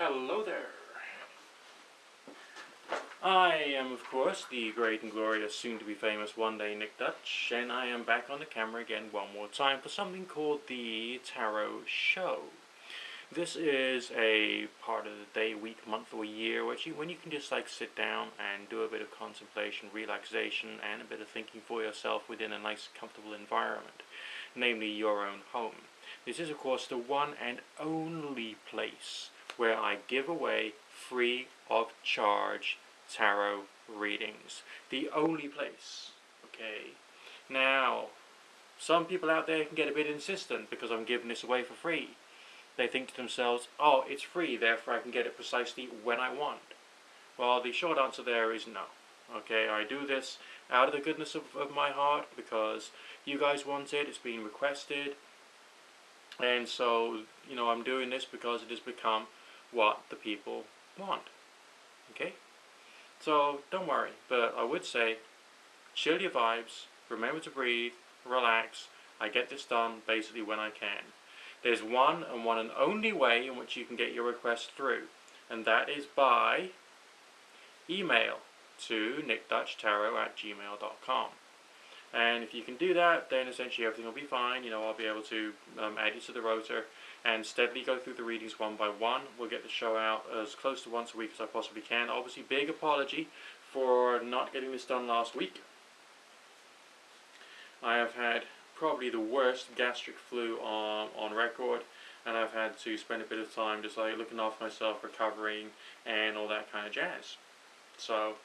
Hello there. I am, of course, the great and glorious, soon-to-be famous one-day Nick Dutch, and I am back on the camera again one more time for something called the Tarot Show. This is a part of the day, week, month, or year when you can just sit down and do a bit of contemplation, relaxation, and a bit of thinking for yourself within a nice, comfortable environment, namely your own home. This is, of course, the one and only place where I give away free of charge tarot readings. The only place. Okay. Now, some people out there can get a bit insistent because I'm giving this away for free. They think to themselves, oh, it's free, therefore I can get it precisely when I want. Well, the short answer there is no. Okay, I do this out of the goodness of my heart because you guys want it, it's being requested. And so, I'm doing this because it has become what the people want. Okay? So, don't worry. But I would say, chill your vibes, remember to breathe, relax. I get this done basically when I can. There's one and only way in which you can get your request through. And that is by email to nickdutchtarot@gmail.com. And if you can do that, then essentially everything will be fine. I'll be able to add you to the rotor and steadily go through the readings one by one. We'll get the show out as close to once a week as I possibly can. Obviously, big apology for not getting this done last week. I have had probably the worst gastric flu on record, and I've had to spend a bit of time just looking after myself, recovering, and all that kind of jazz. So,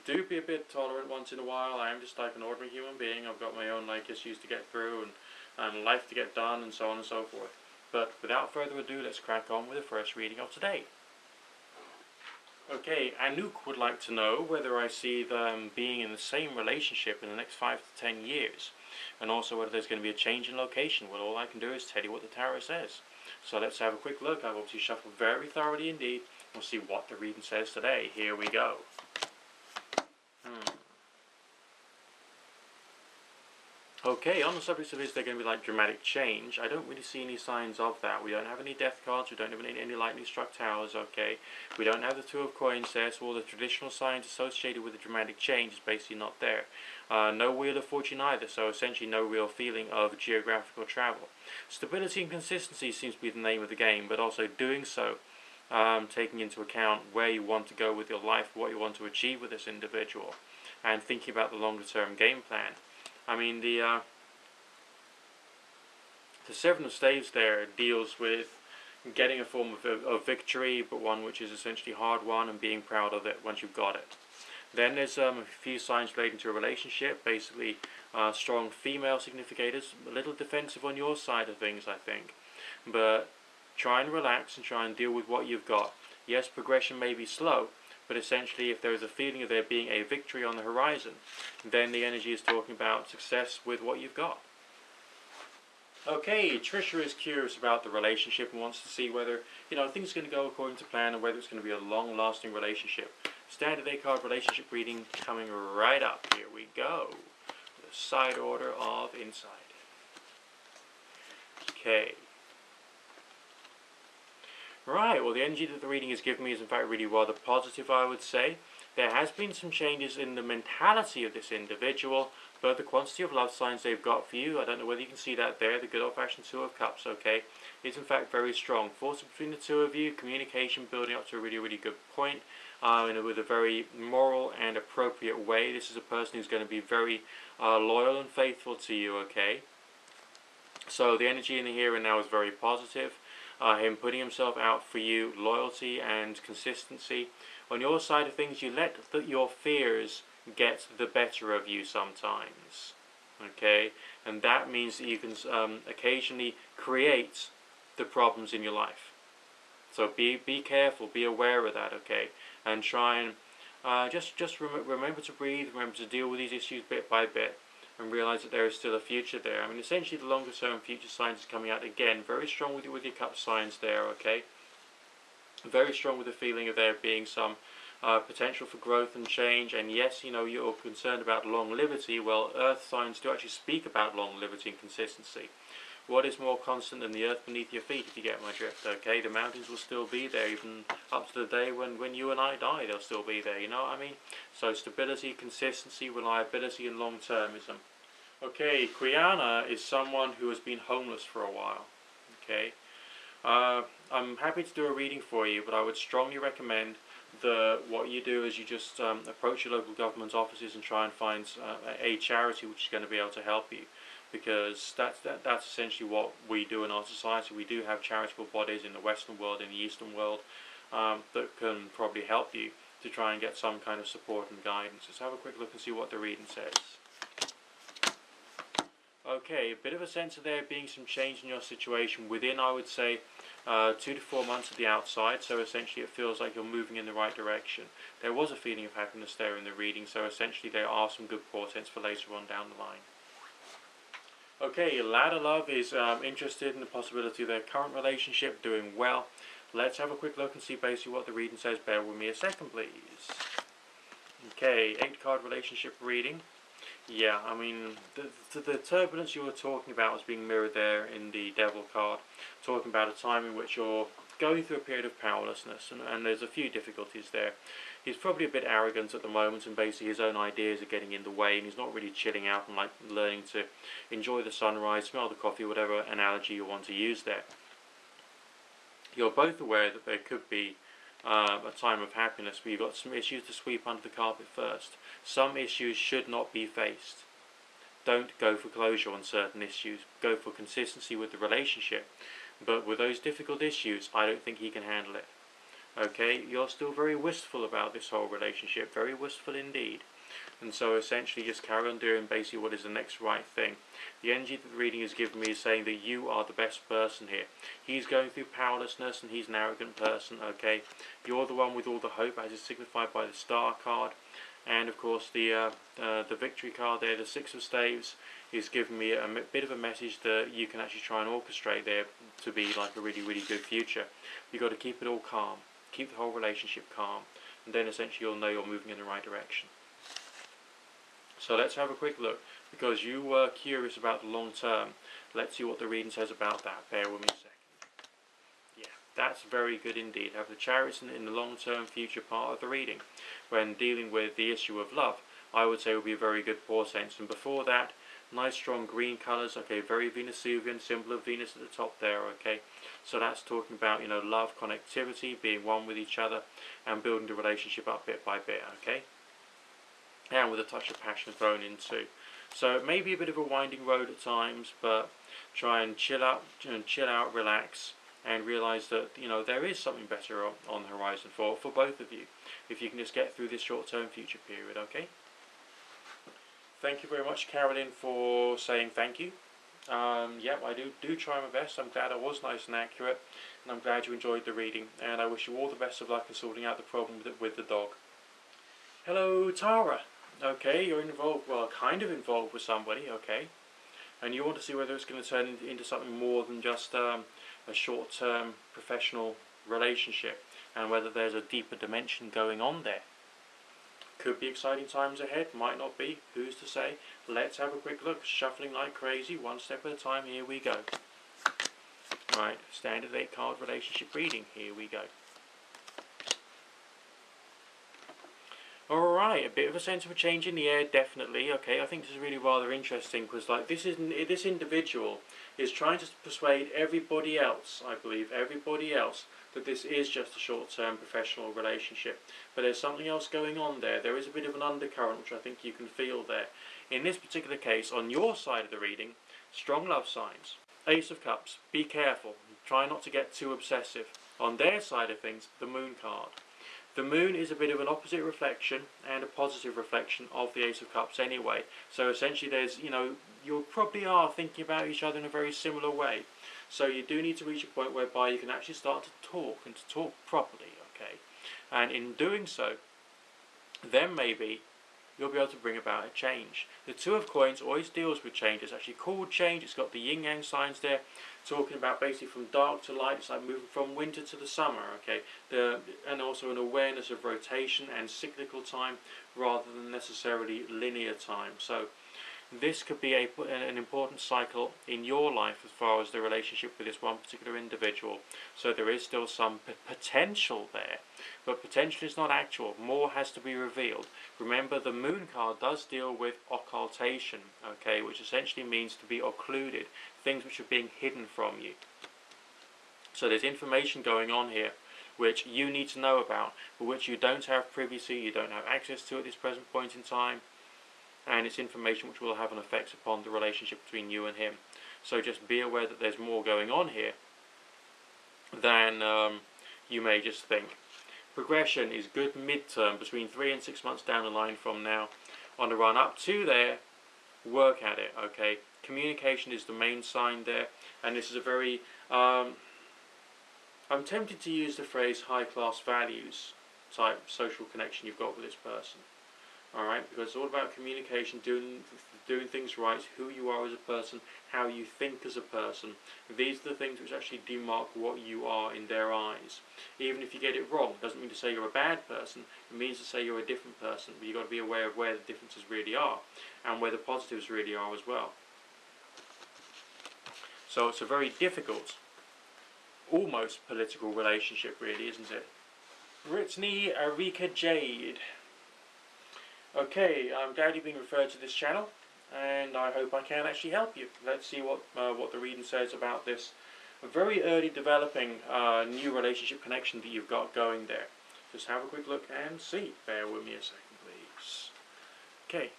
do be a bit tolerant once in a while. I am just like an ordinary human being. I've got my own issues to get through and life to get done and so on and so forth. But without further ado, let's crack on with the first reading of today. Okay, Anouk would like to know whether I see them being in the same relationship in the next 5 to 10 years. And also whether there's going to be a change in location. Well, all I can do is tell you what the tarot says. So let's have a quick look. I've obviously shuffled very thoroughly indeed. We'll see what the reading says today. Here we go. Okay, on the subject of is there going to be dramatic change, I don't really see any signs of that. We don't have any death cards, we don't have any lightning struck towers, okay. We don't have the Two of Coins there, so all the traditional signs associated with the dramatic change is basically not there. No Wheel of Fortune either, so essentially no real feeling of geographical travel. Stability and consistency seems to be the name of the game, but also doing so, taking into account where you want to go with your life, what you want to achieve with this individual, and thinking about the longer term game plan. I mean, the Seven of Staves there deals with getting a form of victory, but one which is essentially hard won, and being proud of it once you've got it. Then there's a few signs relating to a relationship, basically strong female significators, a little defensive on your side of things, I think. But try and relax and try and deal with what you've got. Yes, progression may be slow, but essentially if there is a feeling of there being a victory on the horizon, then the energy is talking about success with what you've got. Okay, Trisha is curious about the relationship and wants to see whether, things are going to go according to plan and whether it's going to be a long-lasting relationship. Standard 8 card relationship reading coming right up. Here we go. The side order of Inside. Okay. Right, well the energy that the reading has given me is in fact really rather positive, I would say. There has been some changes in the mentality of this individual, but the quantity of love signs they've got for you, I don't know whether you can see that there, the good old-fashioned Two of Cups, okay, is in fact very strong. Force between the two of you, communication building up to a really, really good point, with a very moral and appropriate way. This is a person who's going to be very loyal and faithful to you, okay. So the energy in the here and now is very positive. Him putting himself out for you, loyalty and consistency. On your side of things, you let your fears get the better of you sometimes, okay? And that means that you can occasionally create the problems in your life. So be careful, be aware of that, okay? And try and just remember to breathe, remember to deal with these issues bit by bit, and realize that there is still a future there. I mean, essentially the longer term future signs is coming out again. Very strong with your cup signs there, okay? Very strong with the feeling of there being some potential for growth and change. And yes, you're concerned about longevity. Well, earth signs do actually speak about longevity and consistency. what is more constant than the earth beneath your feet, if you get my drift, okay? The mountains will still be there, even up to the day when you and I die, they'll still be there, you know what I mean? So stability, consistency, reliability, and long-termism. Okay, Kriana is someone who has been homeless for a while, okay? I'm happy to do a reading for you, but I would strongly recommend what you do is you just approach your local government offices and try and find a charity which is going to be able to help you, because that's essentially what we do in our society. We do have charitable bodies in the Western world, in the Eastern world, that can probably help you to try and get some kind of support and guidance. Let's have a quick look and see what the reading says. Okay, a bit of a sense of there being some change in your situation within, I would say, 2 to 4 months at the outside, so essentially it feels like you're moving in the right direction. There was a feeling of happiness there in the reading, so essentially there are some good portents for later on down the line. Okay, Ladder Love is interested in the possibility of their current relationship doing well. Let's have a quick look and see basically what the reading says. Bear with me a second, please. Okay, 8-card relationship reading. Yeah, I mean, the turbulence you were talking about was being mirrored there in the Devil card, talking about a time in which you're going through a period of powerlessness, and there's a few difficulties there. He's probably a bit arrogant at the moment, and basically his own ideas are getting in the way, and he's not really chilling out and like learning to enjoy the sunrise, smell the coffee, whatever analogy you want to use there. You're both aware that there could be a time of happiness, but you've got some issues to sweep under the carpet first. Some issues should not be faced. Don't go for closure on certain issues. Go for consistency with the relationship. But with those difficult issues, I don't think he can handle it. Okay, you're still very wistful about this whole relationship, very wistful indeed. And so essentially just carry on doing basically what is the next right thing. The energy that the reading is giving me is saying that you are the best person here. He's going through powerlessness and he's an arrogant person, okay? You're the one with all the hope, as is signified by the Star card. And of course the Victory card there, the Six of Staves, is giving me a bit of a message that you can actually try and orchestrate there to be like a really, really good future. You've got to keep it all calm. Keep the whole relationship calm. And then essentially you'll know you're moving in the right direction. So let's have a quick look, because you were curious about the long term. Let's see what the reading says about that. Bear with me a second. Yeah, that's very good indeed. Have the Chariots in the long term future part of the reading. When dealing with the issue of love, I would say would be a very good portent. And before that, nice strong green colours, okay, very Venusian, symbol of Venus at the top there, okay. So that's talking about, you know, love, connectivity, being one with each other, and building the relationship up bit by bit, okay. And with a touch of passion thrown in too. So it may be a bit of a winding road at times, but try and chill out, relax, and realise that, you know, there is something better on the horizon for both of you, if you can just get through this short-term future period, okay? Thank you very much, Carolyn, for saying thank you. Yeah, I do try my best. I'm glad I was nice and accurate, and I'm glad you enjoyed the reading, and I wish you all the best of luck in sorting out the problem with the dog. Hello, Tara. Okay, you're involved, well, kind of involved with somebody, okay, and you want to see whether it's going to turn into something more than just a short-term professional relationship, and whether there's a deeper dimension going on there. Could be exciting times ahead, might not be, who's to say. Let's have a quick look, shuffling like crazy, one step at a time, here we go. Right, standard 8-card relationship reading, here we go. Alright, a bit of a sense of a change in the air, definitely. Okay, I think this is really rather interesting, because like this individual is trying to persuade everybody else, I believe, everybody else, that this is just a short-term professional relationship. But there's something else going on there. There is a bit of an undercurrent which I think you can feel there. In this particular case, on your side of the reading, strong love signs. Ace of Cups, be careful. Try not to get too obsessive. On their side of things, the Moon card. The Moon is a bit of an opposite reflection and a positive reflection of the Ace of Cups anyway. So essentially there's, you know, you probably are thinking about each other in a very similar way. So you do need to reach a point whereby you can actually start to talk, and to talk properly, okay? And in doing so, then maybe you'll be able to bring about a change. The Two of Coins always deals with change. It's actually called change. It's got the yin-yang signs there, talking about basically from dark to light. It's like moving from winter to the summer, okay? And also an awareness of rotation and cyclical time rather than necessarily linear time. So this could be an important cycle in your life as far as the relationship with this one particular individual. So there is still some potential there, but potential is not actual. More has to be revealed. Remember, the Moon card does deal with occultation, okay, which essentially means to be occluded, things which are being hidden from you. So there's information going on here which you need to know about, but which you don't have previously, you don't have access to at this present point in time, and it's information which will have an effect upon the relationship between you and him. So just be aware that there's more going on here than you may just think. Progression is good mid-term, between 3 and 6 months down the line from now. On the run up to there, work at it, okay? Communication is the main sign there, and this is a very I'm tempted to use the phrase high-class values type social connection you've got with this person. Alright, because it's all about communication, doing things right, who you are as a person, how you think as a person. These are the things which actually demark what you are in their eyes. Even if you get it wrong, it doesn't mean to say you're a bad person, it means to say you're a different person, but you've got to be aware of where the differences really are, and where the positives really are as well. So it's a very difficult, almost political relationship really, isn't it? Brittany Arika Jade. Okay, I'm glad you've been referred to this channel, and I hope I can actually help you. Let's see what the reading says about this very early developing new relationship connection that you've got going there. Just have a quick look and see. Bear with me a second, please. Okay.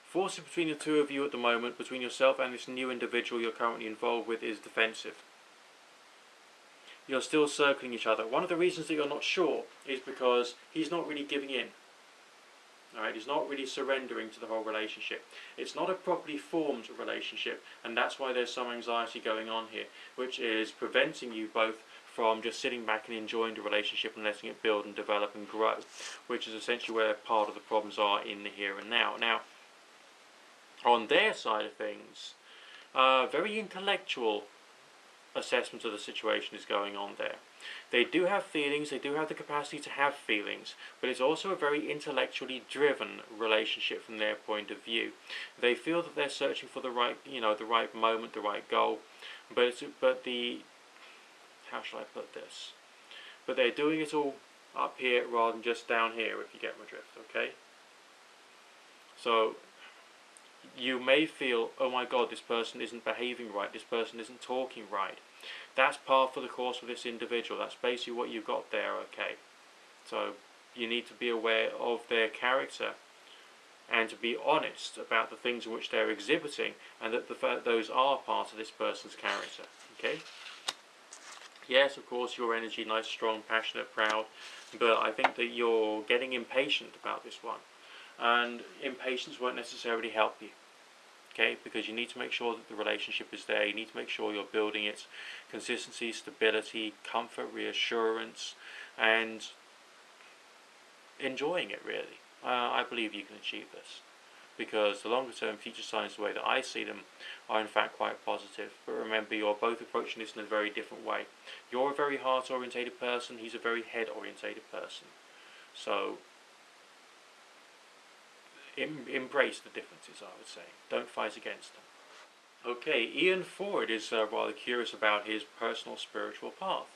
Force between the two of you at the moment, between yourself and this new individual you're currently involved with, is defensive. You're still circling each other. One of the reasons that you're not sure is because he's not really giving in. Alright, he's not really surrendering to the whole relationship. It's not a properly formed relationship, and that's why there's some anxiety going on here, which is preventing you both from just sitting back and enjoying the relationship and letting it build and develop and grow, which is essentially where part of the problems are in the here and now. Now, on their side of things, very intellectual assessment of the situation is going on there. They do have feelings, they do have the capacity to have feelings, but it's also a very intellectually driven relationship from their point of view. They feel that they're searching for the right, the right moment, the right goal, but how shall I put this? But they're doing it all up here rather than just down here, if you get my drift, okay? So you may feel, oh my god, this person isn't behaving right, this person isn't talking right. That's par for the course for this individual. That's basically what you've got there, okay? So you need to be aware of their character and to be honest about the things in which they're exhibiting, and that those are part of this person's character, okay? Yes, of course, your energy, nice, strong, passionate, proud, but I think that you're getting impatient about this one. And impatience won't necessarily help you, okay, because you need to make sure that the relationship is there. You need to make sure you're building its consistency, stability, comfort, reassurance, and enjoying it, really. I believe you can achieve this, because the longer term future signs, the way that I see them, are in fact quite positive. But remember, you're both approaching this in a very different way. You're a very heart orientated person, he's a very head orientated person. So embrace the differences, I would say. Don't fight against them. Okay, Ian Ford is rather curious about his personal spiritual path.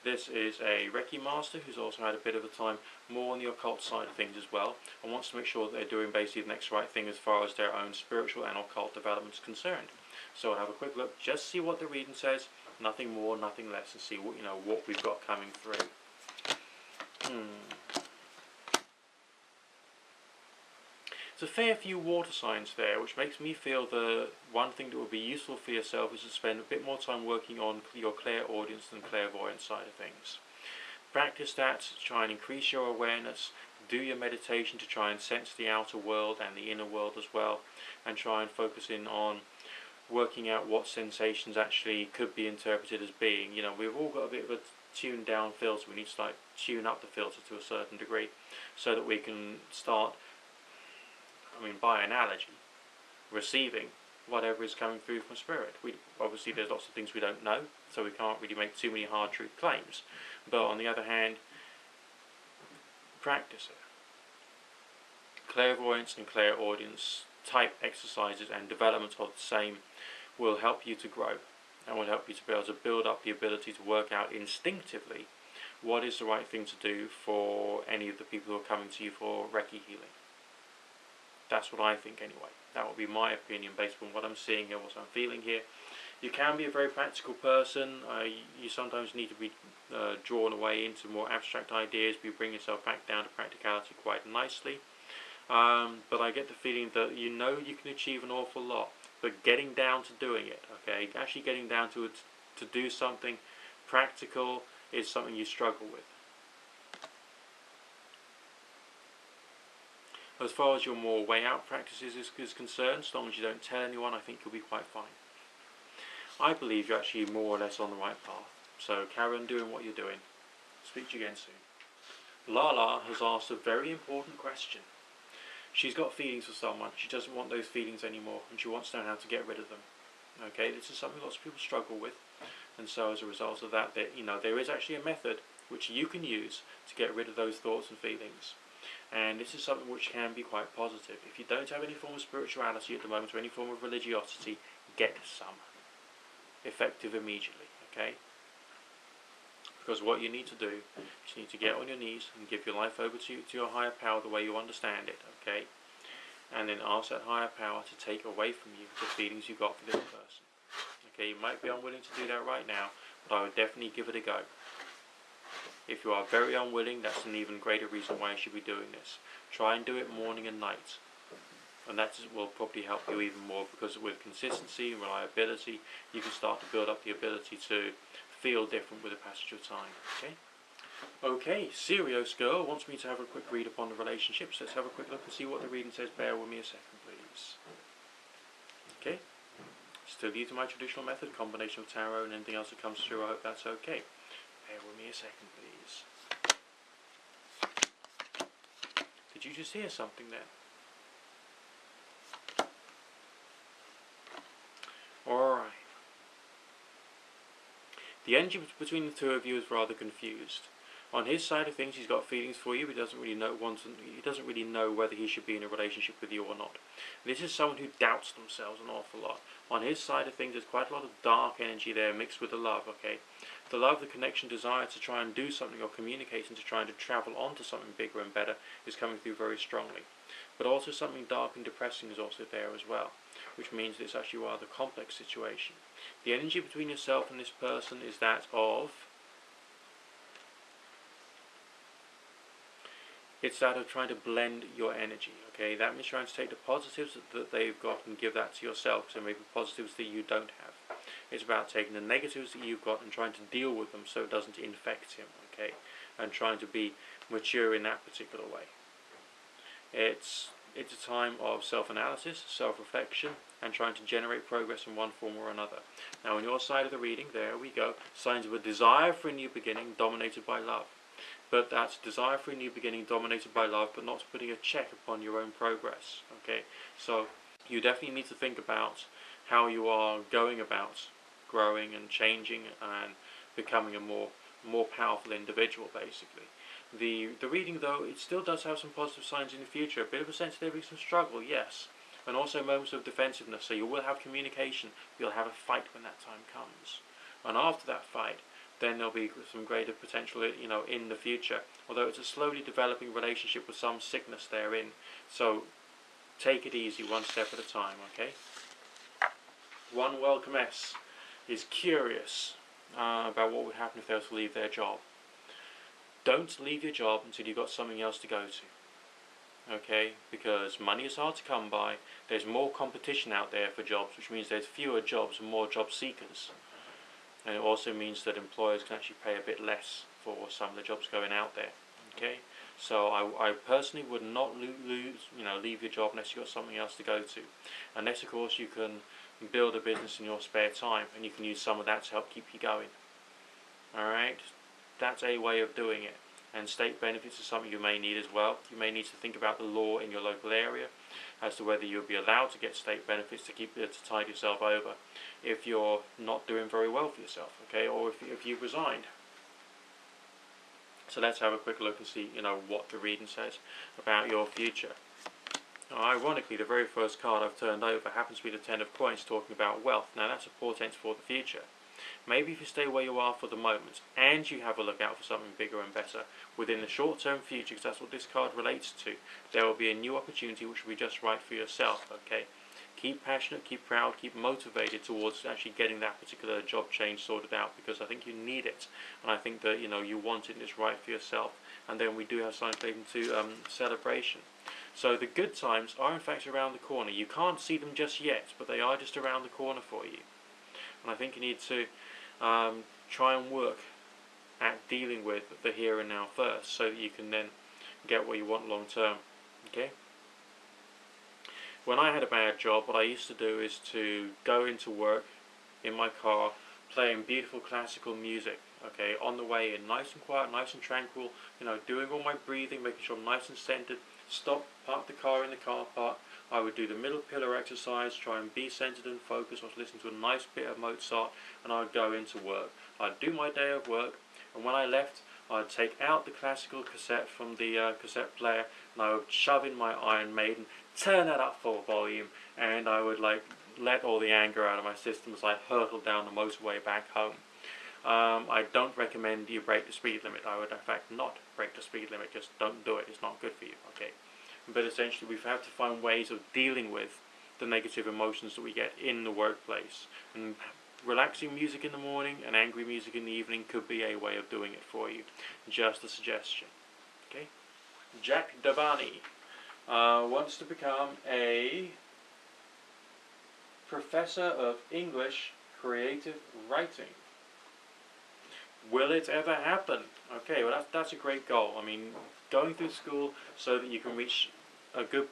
This is a Reiki master who's also had a bit of a time more on the occult side of things as well, and wants to make sure that they're doing basically the next right thing as far as their own spiritual and occult development is concerned. So have a quick look, just see what the reading says, nothing more, nothing less, and see what what we've got coming through. There's a fair few water signs there, which makes me feel the one thing that would be useful for yourself is to spend a bit more time working on your clairaudience and clairvoyance side of things. Practice that to try and increase your awareness. Do your meditation to try and sense the outer world and the inner world as well, and try and focus in on working out what sensations actually could be interpreted as being. We've all got a bit of a tuned down filter. We need to tune up the filter to a certain degree so that we can start, by analogy, receiving whatever is coming through from spirit. Obviously there's lots of things we don't know, so we can't really make too many hard truth claims. But on the other hand, practice it. Clairvoyance and clairaudience type exercises and development of the same will help you to grow and will help you to be able to build up the ability to work out instinctively what is the right thing to do for any of the people who are coming to you for Reiki healing. That's what I think anyway. That would be my opinion based on what I'm seeing and what I'm feeling here. You can be a very practical person. You sometimes need to be drawn away into more abstract ideas, but you bring yourself back down to practicality quite nicely. But I get the feeling that you know you can achieve an awful lot, but getting down to doing it, okay, actually getting down to it, to do something practical is something you struggle with. As far as your more way out practices is concerned, as long as you don't tell anyone, I think you'll be quite fine. I believe you're actually more or less on the right path. So carry on doing what you're doing. Speak to you again soon. Lala has asked a very important question. She's got feelings for someone. She doesn't want those feelings anymore, and she wants to know how to get rid of them. Okay, this is something lots of people struggle with, and so as a result of that, there is actually a method which you can use to get rid of those thoughts and feelings. And this is something which can be quite positive. If you don't have any form of spirituality at the moment or any form of religiosity, get some. Effective immediately, okay? Because what you need to do is you need to get on your knees and give your life over to your higher power the way you understand it, okay? And then ask that higher power to take away from you the feelings you got for this person. Okay, you might be unwilling to do that right now, but I would definitely give it a go. If you are very unwilling, that's an even greater reason why you should be doing this. Try and do it morning and night. And that will probably help you even more, because with consistency and reliability, you can start to build up the ability to feel different with the passage of time. Okay, Serious Girl wants me to have a quick read upon the relationships. Let's have a quick look and see what the reading says. Bear with me a second, please. Okay, still using my traditional method, combination of tarot and anything else that comes through. I hope that's okay. Bear with me a second, please. Did you just hear something there? Alright. The energy between the two of you is rather confused. On his side of things, he's got feelings for you, but he doesn't really know whether he should be in a relationship with you or not. This is someone who doubts themselves an awful lot. On his side of things, there's quite a lot of dark energy there mixed with the love, okay? The love, the connection, desire to try and do something or communicate and to try and to travel on to something bigger and better is coming through very strongly. But also something dark and depressing is also there as well, which means that it's actually a rather complex situation. The energy between yourself and this person is that of... It's that of trying to blend your energy, okay? That means trying to take the positives that they've got and give that to yourself, so maybe positives that you don't have. It's about taking the negatives that you've got and trying to deal with them so it doesn't infect him, okay? And trying to be mature in that particular way. It's a time of self-analysis, self-reflection, and trying to generate progress in one form or another. Now on your side of the reading, there we go, signs of a desire for a new beginning dominated by love. But that's desire for a new beginning dominated by love, but not putting a check upon your own progress, okay? So you definitely need to think about how you are going about growing and changing and becoming a more powerful individual, basically. The reading, though, it still does have some positive signs in the future. A bit of a sensitivity, some struggle, yes. And also moments of defensiveness. So you will have communication. You'll have a fight when that time comes. And after that fight, then there'll be some greater potential, in the future. Although it's a slowly developing relationship with some sickness therein. So take it easy, one step at a time, okay? One Welcome S is curious about what would happen if they were to leave their job. Don't leave your job until you've got something else to go to. Okay? Because money is hard to come by. There's more competition out there for jobs, which means there's fewer jobs and more job seekers. And it also means that employers can actually pay a bit less for some of the jobs going out there. Okay? So I personally would not leave your job unless you've got something else to go to. Unless, of course, you can build a business in your spare time and you can use some of that to help keep you going. Alright? That's a way of doing it. And state benefits is something you may need as well. You may need to think about the law in your local area as to whether you'll be allowed to get state benefits to tide yourself over if you're not doing very well for yourself, okay, or if you've resigned. So let's have a quick look and see, what the reading says about your future. Now, ironically, the very first card I've turned over happens to be the Ten of Coins, talking about wealth. Now, that's a portent for the future. Maybe if you stay where you are for the moment, and you have a look out for something bigger and better within the short-term future, because that's what this card relates to, there will be a new opportunity which will be just right for yourself, okay? Keep passionate, keep proud, keep motivated towards actually getting that particular job change sorted out, because I think you need it, and I think that, you want it and it's right for yourself. And then we do have signs relating to celebration. So the good times are in fact around the corner. You can't see them just yet, but they are just around the corner for you. And I think you need to try and work at dealing with the here and now first, so that you can then get what you want long term. Okay? When I had a bad job, what I used to do is to go into work in my car playing beautiful classical music, okay, on the way in, nice and quiet, nice and tranquil, doing all my breathing, making sure I'm nice and centered. Stop, park the car in the car park. I would do the middle pillar exercise, try and be centered and focused. I was listening to a nice bit of Mozart, and I would go into work. I'd do my day of work, and when I left, I'd take out the classical cassette from the cassette player, and I would shove in my Iron Maiden, turn that up full volume, and I would let all the anger out of my system as I hurtled down the motorway back home. I don't recommend you break the speed limit. I would in fact not break the speed limit. Just don't do it. It's not good for you. Okay. But essentially, we have to find ways of dealing with the negative emotions that we get in the workplace. And relaxing music in the morning and angry music in the evening could be a way of doing it for you. Just a suggestion. Okay. Jack Dabani wants to become a professor of English creative writing. Will it ever happen? Okay, well that's a great goal. I mean, going through school so that you can reach a good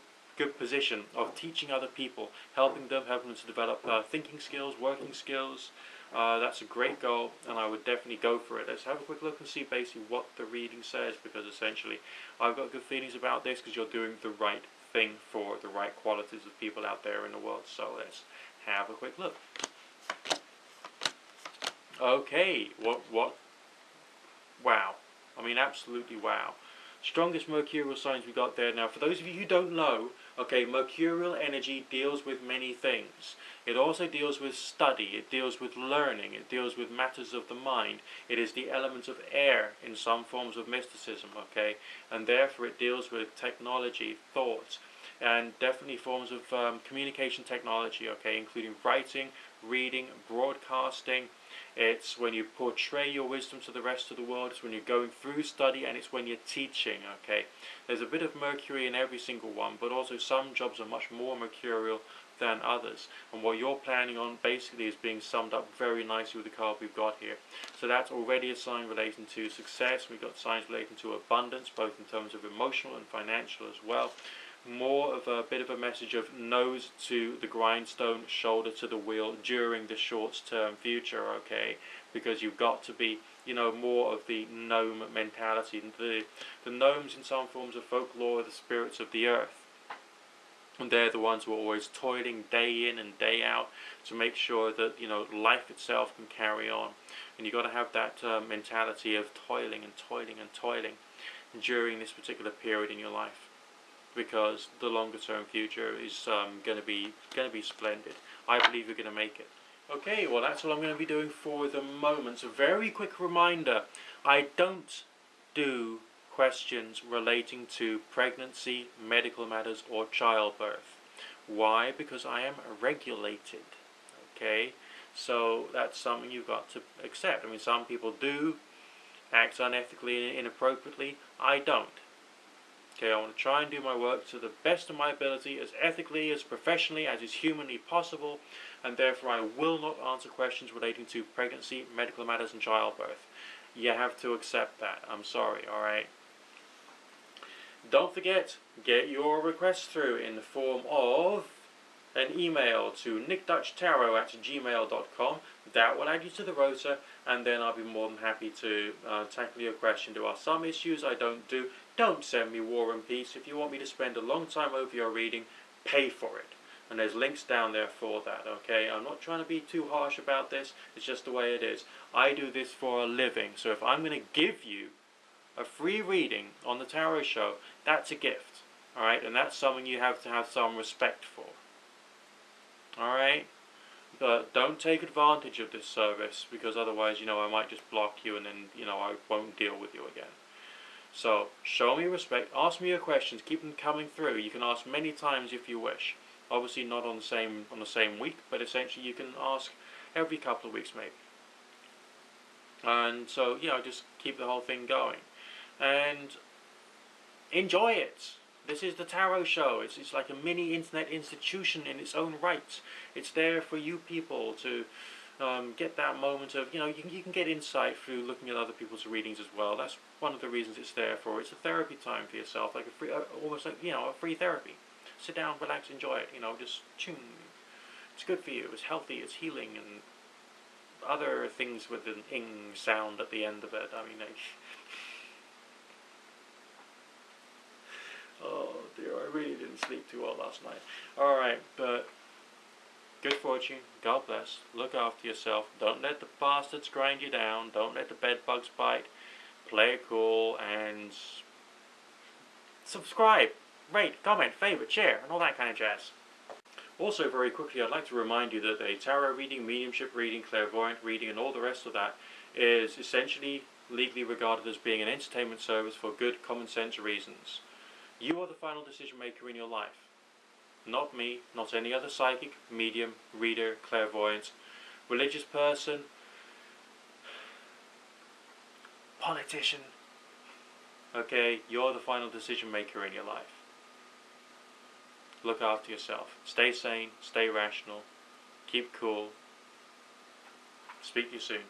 position of teaching other people, helping them to develop thinking skills, working skills. That's a great goal, and I would definitely go for it. Let's have a quick look and see basically what the reading says, because essentially I've got good feelings about this, because you're doing the right thing for the right qualities of people out there in the world. So let's have a quick look. Okay, what? Wow. I mean, absolutely wow. Strongest mercurial signs we got there. Now, for those of you who don't know, okay, mercurial energy deals with many things. It also deals with study, it deals with learning, it deals with matters of the mind. It is the element of air in some forms of mysticism, okay, and therefore it deals with technology, thoughts, and definitely forms of communication technology, okay, including writing, reading, broadcasting. It's when you portray your wisdom to the rest of the world, it's when you're going through study, and it's when you're teaching, okay. There's a bit of Mercury in every single one, but also some jobs are much more mercurial than others. And what you're planning on basically is being summed up very nicely with the card we've got here. So that's already a sign relating to success. We've got signs relating to abundance, both in terms of emotional and financial as well. More of a bit of a message of nose to the grindstone, shoulder to the wheel during the short-term future, okay? Because you've got to be, more of the gnome mentality. The gnomes in some forms of folklore are the spirits of the earth. And they're the ones who are always toiling day in and day out to make sure that, life itself can carry on. And you've got to have that mentality of toiling and toiling and toiling during this particular period in your life, because the longer term future is going to be splendid. I believe you're going to make it. Okay, well that's what I'm going to be doing for the moment. So very quick reminder, I don't do questions relating to pregnancy, medical matters, or childbirth. Why? Because I am regulated. Okay, so that's something you've got to accept. I mean, some people do act unethically and inappropriately. I don't. Okay, I want to try and do my work to the best of my ability, as ethically, as professionally, as is humanly possible, and therefore I will not answer questions relating to pregnancy, medical matters, and childbirth. You have to accept that. I'm sorry, alright? Don't forget, get your requests through in the form of an email to nickdutchtarot@gmail.com. That will add you to the rota, and then I'll be more than happy to tackle your question. There are some issues I don't do. Don't send me War and Peace. If you want me to spend a long time over your reading, pay for it. And there's links down there for that, okay? I'm not trying to be too harsh about this. It's just the way it is. I do this for a living. So if I'm going to give you a free reading on the Tarot Show, that's a gift. Alright, and that's something you have to have some respect for. Alright? But don't take advantage of this service, because otherwise, I might just block you and then, I won't deal with you again. So, show me respect, ask me your questions, keep them coming through. You can ask many times if you wish. Obviously not on the same week, but essentially you can ask every couple of weeks maybe. And so, just keep the whole thing going. And enjoy it. This is the Tarot Show. It's like a mini internet institution in its own right. It's there for you people to get that moment of, you can get insight through looking at other people's readings as well. That's one of the reasons it's there for. It's a therapy time for yourself, like a free, almost like, a free therapy. Sit down, relax, enjoy it, just tune. It's good for you, it's healthy, it's healing, and other things with an ing sound at the end of it. I mean, oh dear, I really didn't sleep too well last night. Alright, but good fortune, God bless, look after yourself, don't let the bastards grind you down, don't let the bed bugs bite, play it cool, and subscribe, rate, comment, favorite, share, and all that kind of jazz. Also, very quickly, I'd like to remind you that a tarot reading, mediumship reading, clairvoyant reading, and all the rest of that is essentially legally regarded as being an entertainment service for good common sense reasons. You are the final decision maker in your life. Not me, not any other psychic, medium, reader, clairvoyant, religious person, politician. Okay, you're the final decision maker in your life. Look after yourself. Stay sane, stay rational, keep cool. Speak to you soon.